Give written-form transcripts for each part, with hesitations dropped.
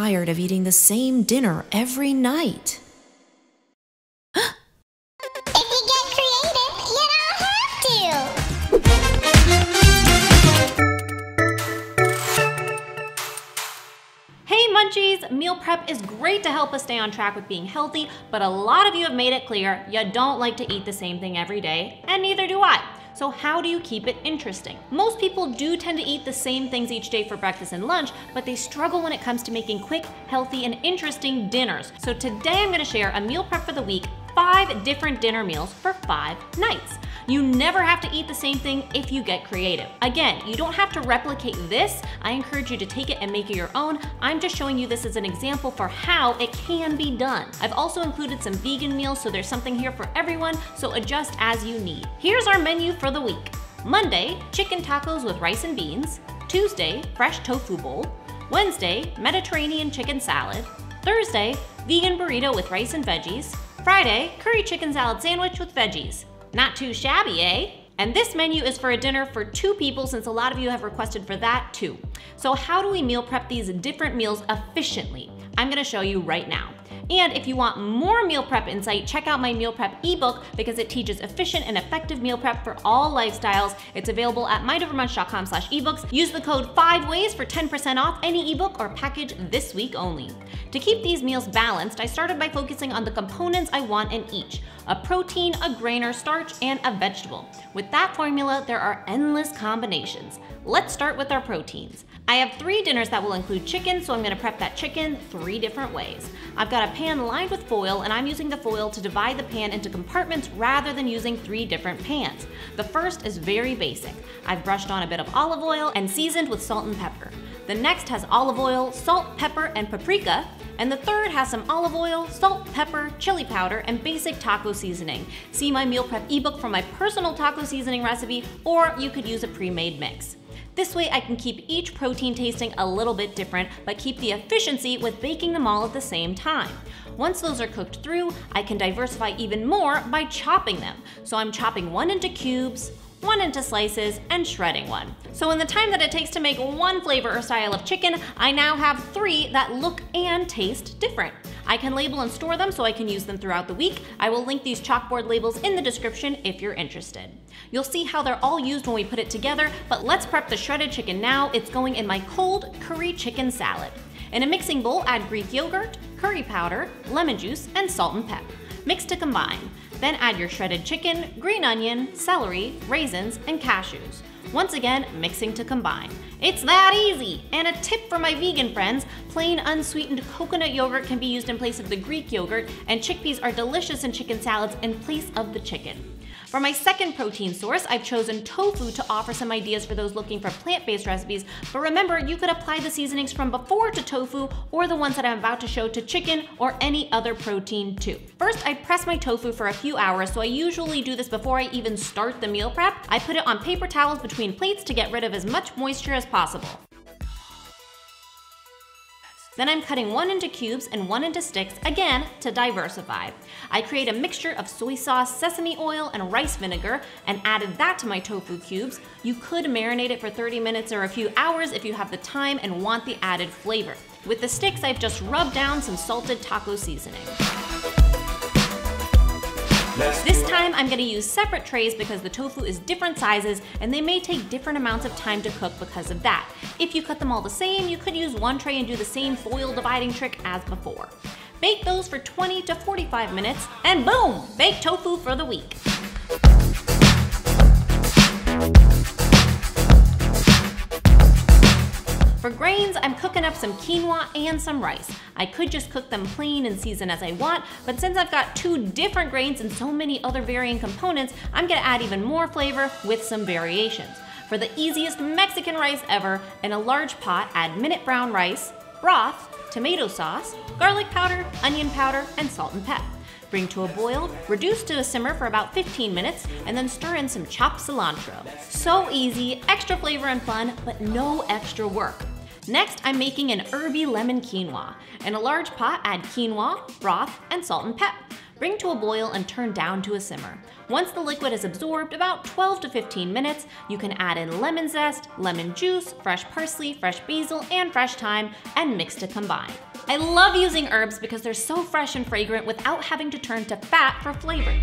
tired of eating the same dinner every night. If you get creative, you don't have to. Hey Munchies! Meal prep is great to help us stay on track with being healthy, but a lot of you have made it clear you don't like to eat the same thing every day, and neither do I. So how do you keep it interesting? Most people do tend to eat the same things each day for breakfast and lunch, but they struggle when it comes to making quick, healthy, and interesting dinners. So today I'm gonna share a meal prep for the week, 5 different dinner meals for 5 nights. You never have to eat the same thing if you get creative. Again, you don't have to replicate this. I encourage you to take it and make it your own. I'm just showing you this as an example for how it can be done. I've also included some vegan meals, so there's something here for everyone, so adjust as you need. Here's our menu for the week. Monday, chicken tacos with rice and beans. Tuesday, fresh tofu bowl. Wednesday, Mediterranean chicken salad. Thursday, vegan burrito with rice and veggies. Friday, curry chicken salad sandwich with veggies. Not too shabby, eh? And this menu is for a dinner for 2 people, since a lot of you have requested for that too. So how do we meal prep these different meals efficiently? I'm gonna show you right now. And if you want more meal prep insight, check out my meal prep ebook because it teaches efficient and effective meal prep for all lifestyles. It's available at mydovermunch.com/ebooks. Use the code 5WAYS for 10% off any ebook or package this week only. To keep these meals balanced, I started by focusing on the components I want in each: a protein, a grain or starch, and a vegetable. With that formula, there are endless combinations. Let's start with our proteins. I have 3 dinners that will include chicken, so I'm gonna prep that chicken 3 different ways. I've got a pan lined with foil, and I'm using the foil to divide the pan into compartments rather than using 3 different pans. The first is very basic. I've brushed on a bit of olive oil and seasoned with salt and pepper. The next has olive oil, salt, pepper, and paprika. And the third has some olive oil, salt, pepper, chili powder, and basic taco seasoning. See my meal prep ebook for my personal taco seasoning recipe, or you could use a pre-made mix. This way I can keep each protein tasting a little bit different, but keep the efficiency with baking them all at the same time. Once those are cooked through, I can diversify even more by chopping them. So I'm chopping 1 into cubes, 1 into slices, and shredding 1. So in the time that it takes to make 1 flavor or style of chicken, I now have 3 that look and taste different. I can label and store them so I can use them throughout the week. I will link these chalkboard labels in the description if you're interested. You'll see how they're all used when we put it together, but let's prep the shredded chicken now. It's going in my cold curry chicken salad. In a mixing bowl, add Greek yogurt, curry powder, lemon juice, and salt and pep. Mix to combine. Then add your shredded chicken, green onion, celery, raisins, and cashews. Once again, mixing to combine. It's that easy! And a tip for my vegan friends, plain unsweetened coconut yogurt can be used in place of the Greek yogurt, and chickpeas are delicious in chicken salads in place of the chicken. For my second protein source, I've chosen tofu to offer some ideas for those looking for plant-based recipes, but remember, you could apply the seasonings from before to tofu, or the ones that I'm about to show to chicken or any other protein too. First, I press my tofu for a few hours, so I usually do this before I even start the meal prep. I put it on paper towels between plates to get rid of as much moisture as possible. Then I'm cutting 1 into cubes and 1 into sticks, again, to diversify. I create a mixture of soy sauce, sesame oil, and rice vinegar, and added that to my tofu cubes. You could marinate it for 30 minutes or a few hours if you have the time and want the added flavor. With the sticks, I've just rubbed down some salted taco seasoning. This time I'm going to use separate trays because the tofu is different sizes and they may take different amounts of time to cook because of that. If you cut them all the same, you could use 1 tray and do the same foil dividing trick as before. Bake those for 20 to 45 minutes and boom! Baked tofu for the week. For grains, I'm cooking up some quinoa and some rice. I could just cook them plain and season as I want, but since I've got 2 different grains and so many other varying components, I'm gonna add even more flavor with some variations. For the easiest Mexican rice ever, in a large pot, add minute brown rice, broth, tomato sauce, garlic powder, onion powder, and salt and pep. Bring to a boil, reduce to a simmer for about 15 minutes, and then stir in some chopped cilantro. So easy, extra flavor and fun, but no extra work. Next, I'm making an herby lemon quinoa. In a large pot, add quinoa, broth, and salt and pep. Bring to a boil and turn down to a simmer. Once the liquid is absorbed, about 12 to 15 minutes, you can add in lemon zest, lemon juice, fresh parsley, fresh basil, and fresh thyme, and mix to combine. I love using herbs because they're so fresh and fragrant without having to turn to fat for flavor.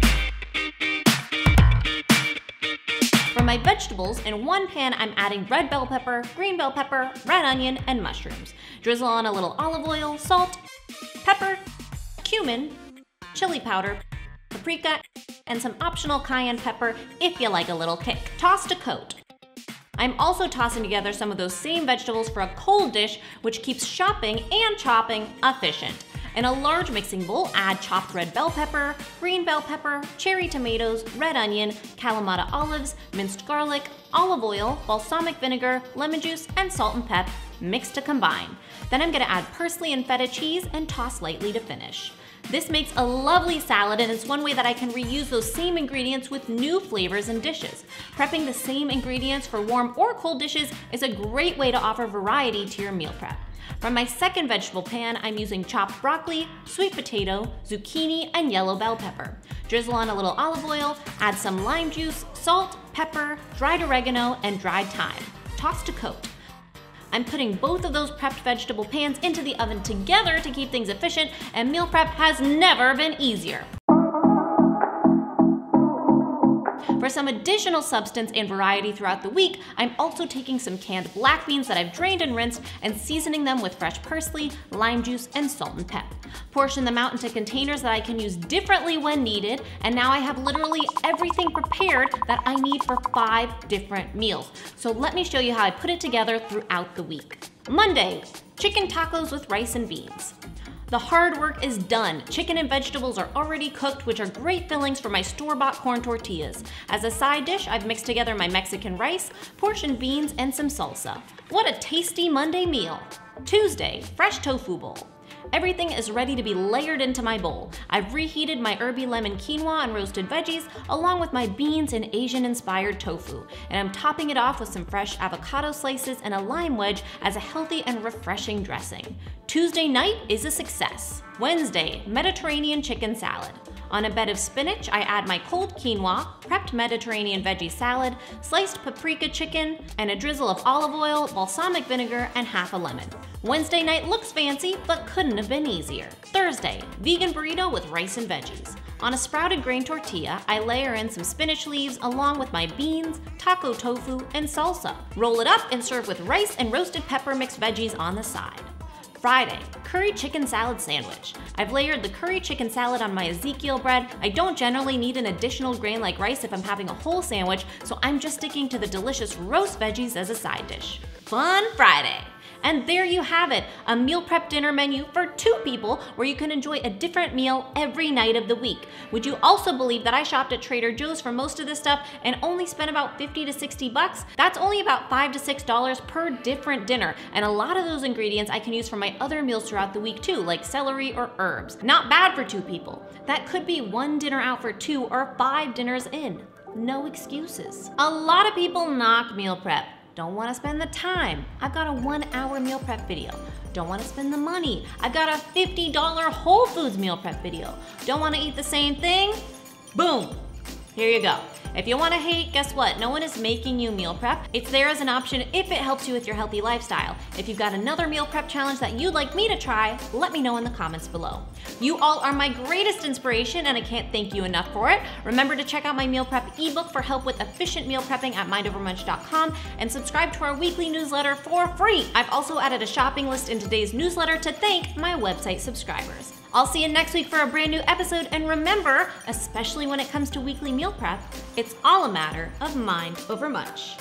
For my vegetables, in one pan I'm adding red bell pepper, green bell pepper, red onion, and mushrooms. Drizzle on a little olive oil, salt, pepper, cumin, chili powder, paprika, and some optional cayenne pepper if you like a little kick. Toss to coat. I'm also tossing together some of those same vegetables for a cold dish, which keeps shopping and chopping efficient. In a large mixing bowl, add chopped red bell pepper, green bell pepper, cherry tomatoes, red onion, Kalamata olives, minced garlic, olive oil, balsamic vinegar, lemon juice, and salt and pep. Mix to combine. Then I'm gonna add parsley and feta cheese and toss lightly to finish. This makes a lovely salad, and it's one way that I can reuse those same ingredients with new flavors and dishes. Prepping the same ingredients for warm or cold dishes is a great way to offer variety to your meal prep. For my second vegetable pan, I'm using chopped broccoli, sweet potato, zucchini, and yellow bell pepper. Drizzle on a little olive oil, add some lime juice, salt, pepper, dried oregano, and dried thyme. Toss to coat. I'm putting both of those prepped vegetable pans into the oven together to keep things efficient, and meal prep has never been easier. For some additional substance and variety throughout the week, I'm also taking some canned black beans that I've drained and rinsed and seasoning them with fresh parsley, lime juice, and salt and pep. Portion them out into containers that I can use differently when needed, and now I have literally everything prepared that I need for 5 different meals. So let me show you how I put it together throughout the week. Monday, chicken tacos with rice and beans. The hard work is done. Chicken and vegetables are already cooked, which are great fillings for my store-bought corn tortillas. As a side dish, I've mixed together my Mexican rice, portioned beans, and some salsa. What a tasty Monday meal. Tuesday, fresh tofu bowl. Everything is ready to be layered into my bowl. I've reheated my herby lemon quinoa and roasted veggies, along with my beans and Asian-inspired tofu, and I'm topping it off with some fresh avocado slices and a lime wedge as a healthy and refreshing dressing. Tuesday night is a success. Wednesday, Mediterranean chicken salad. On a bed of spinach, I add my cold quinoa, prepped Mediterranean veggie salad, sliced paprika chicken, and a drizzle of olive oil, balsamic vinegar, and half a lemon. Wednesday night looks fancy, but couldn't have been easier. Thursday, vegan burrito with rice and veggies. On a sprouted grain tortilla, I layer in some spinach leaves along with my beans, taco tofu, and salsa. Roll it up and serve with rice and roasted pepper mixed veggies on the side. Friday, curry chicken salad sandwich. I've layered the curry chicken salad on my Ezekiel bread. I don't generally need an additional grain like rice if I'm having a whole sandwich, so I'm just sticking to the delicious roast veggies as a side dish. Fun Friday! And there you have it, a meal prep dinner menu for 2 people where you can enjoy a different meal every night of the week. Would you also believe that I shopped at Trader Joe's for most of this stuff and only spent about 50 to 60 bucks? That's only about $5 to $6 per different dinner, and a lot of those ingredients I can use for my other meals throughout the week too, like celery or herbs. Not bad for 2 people. That could be 1 dinner out for 2 or 5 dinners in. No excuses. A lot of people knock meal prep. Don't want to spend the time. I've got a 1-hour meal prep video. Don't want to spend the money. I've got a $50 Whole Foods meal prep video. Don't want to eat the same thing? Boom. Here you go. If you want to hate, guess what? No one is making you meal prep. It's there as an option if it helps you with your healthy lifestyle. If you've got another meal prep challenge that you'd like me to try, let me know in the comments below. You all are my greatest inspiration, and I can't thank you enough for it. Remember to check out my meal prep ebook for help with efficient meal prepping at mindovermunch.com, and subscribe to our weekly newsletter for free. I've also added a shopping list in today's newsletter to thank my website subscribers. I'll see you next week for a brand new episode, and remember, especially when it comes to weekly meal prep, it's all a matter of mind over munch.